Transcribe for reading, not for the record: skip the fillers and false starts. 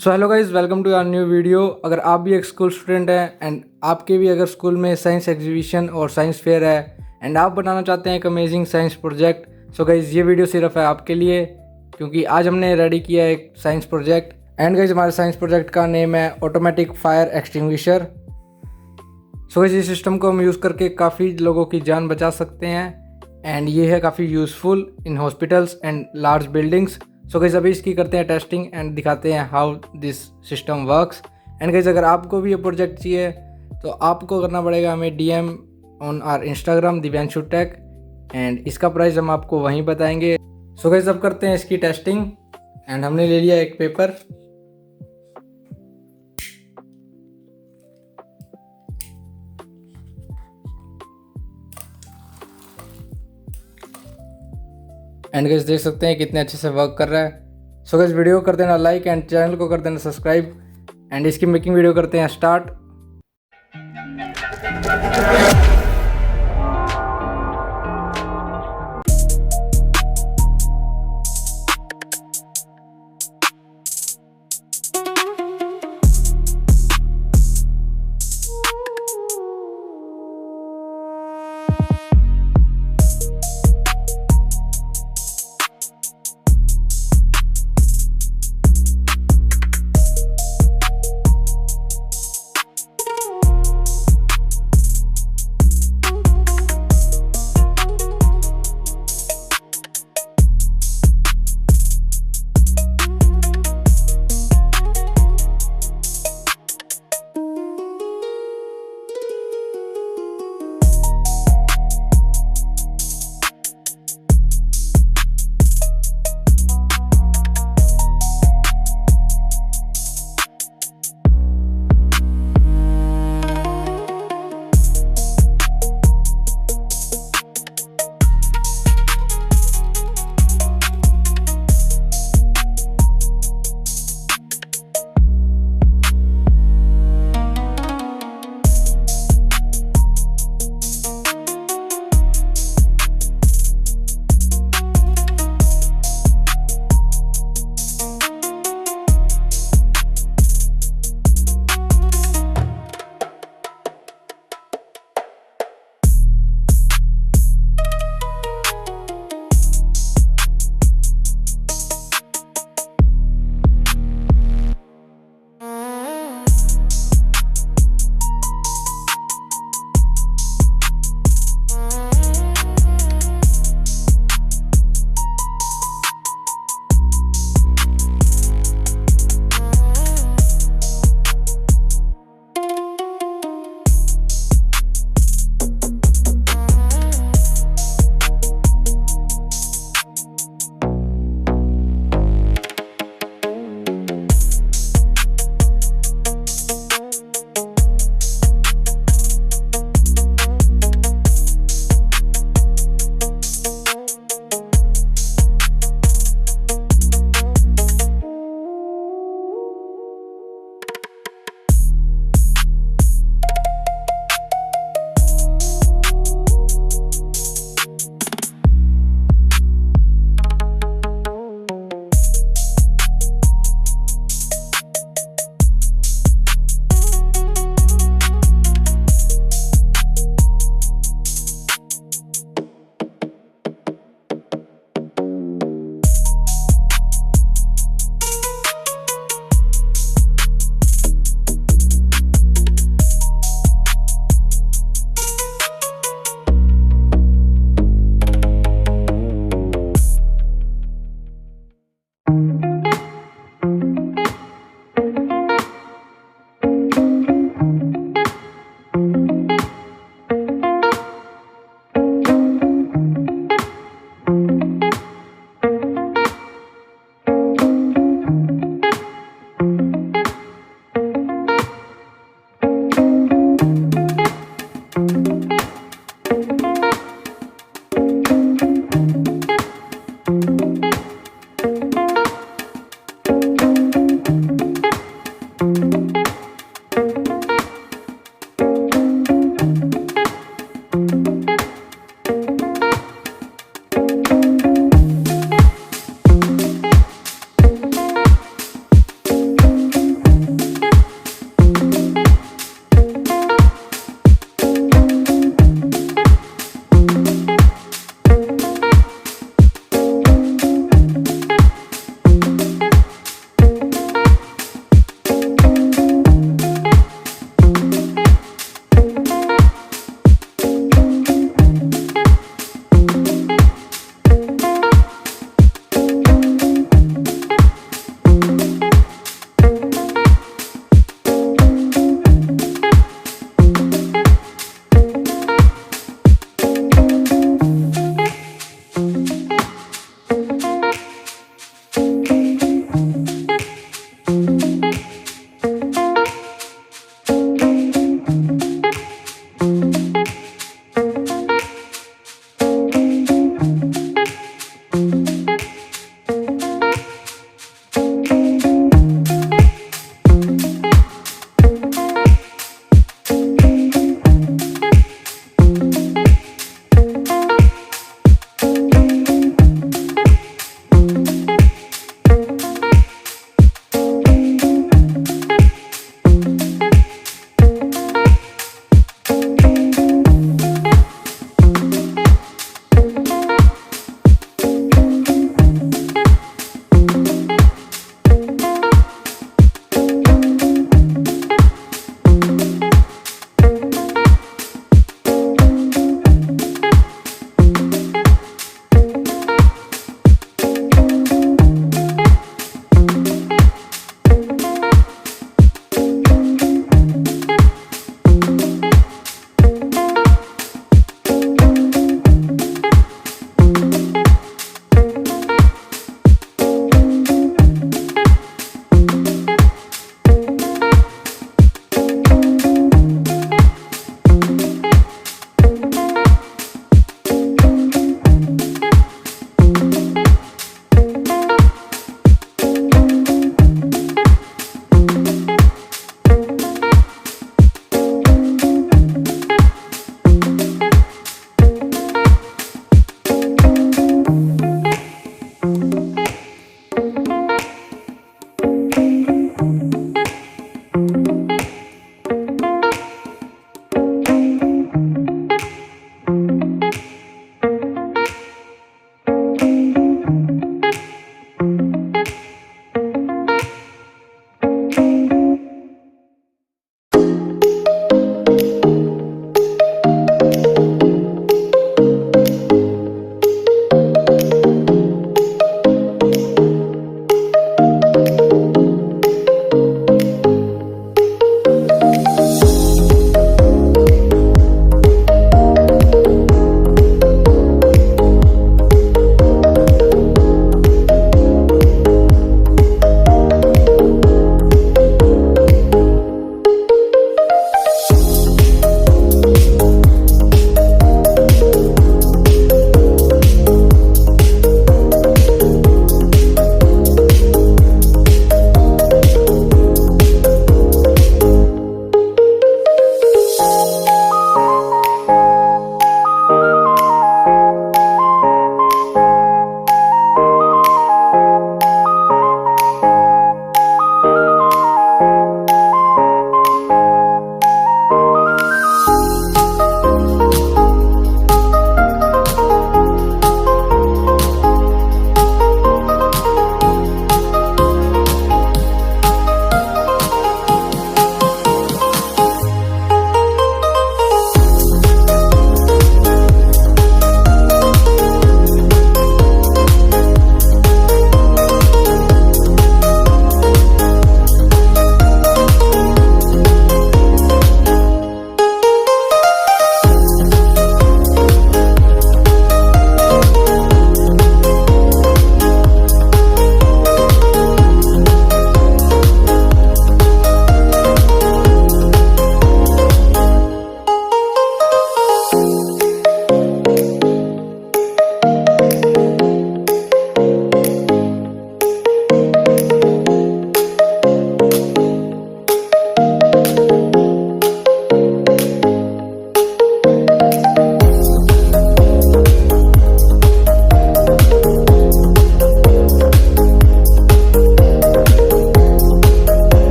So hello guys, welcome to our new video. अगर आप भी एक स्कूल स्टूडेंट हैं एंड आपके भी अगर स्कूल में साइंस एग्जीबिशन और साइंस फेयर है एंड आप बनाना चाहते हैं एक amazing science project, so guys ये वीडियो सिर्फ है आपके लिए, क्योंकि आज हमने रेडी किया एक साइंस प्रोजेक्ट। एंड गाइज हमारे साइंस प्रोजेक्ट का नेम है automatic fire extinguisher. So guys इस सिस्टम को हम यूज़ करके काफ़ी लोगों की जान बचा सकते हैं एंड ये है काफ़ी useful in hospitals and large buildings. So guys अभी इसकी करते हैं टेस्टिंग एंड दिखाते हैं how this system works. And guys अगर आपको भी ये प्रोजेक्ट चाहिए तो आपको करना पड़ेगा हमें DM on our Instagram Divyanshu tech, and इसका प्राइस हम आपको वहीं बताएंगे। सो गाइस अब करते हैं इसकी टेस्टिंग। एंड हमने ले लिया एक पेपर, एंड गाइस देख सकते हैं कितने अच्छे से वर्क कर रहा है। सो गाइस वीडियो को कर देना लाइक एंड चैनल को कर देना सब्सक्राइब एंड इसकी मेकिंग वीडियो करते हैं स्टार्ट।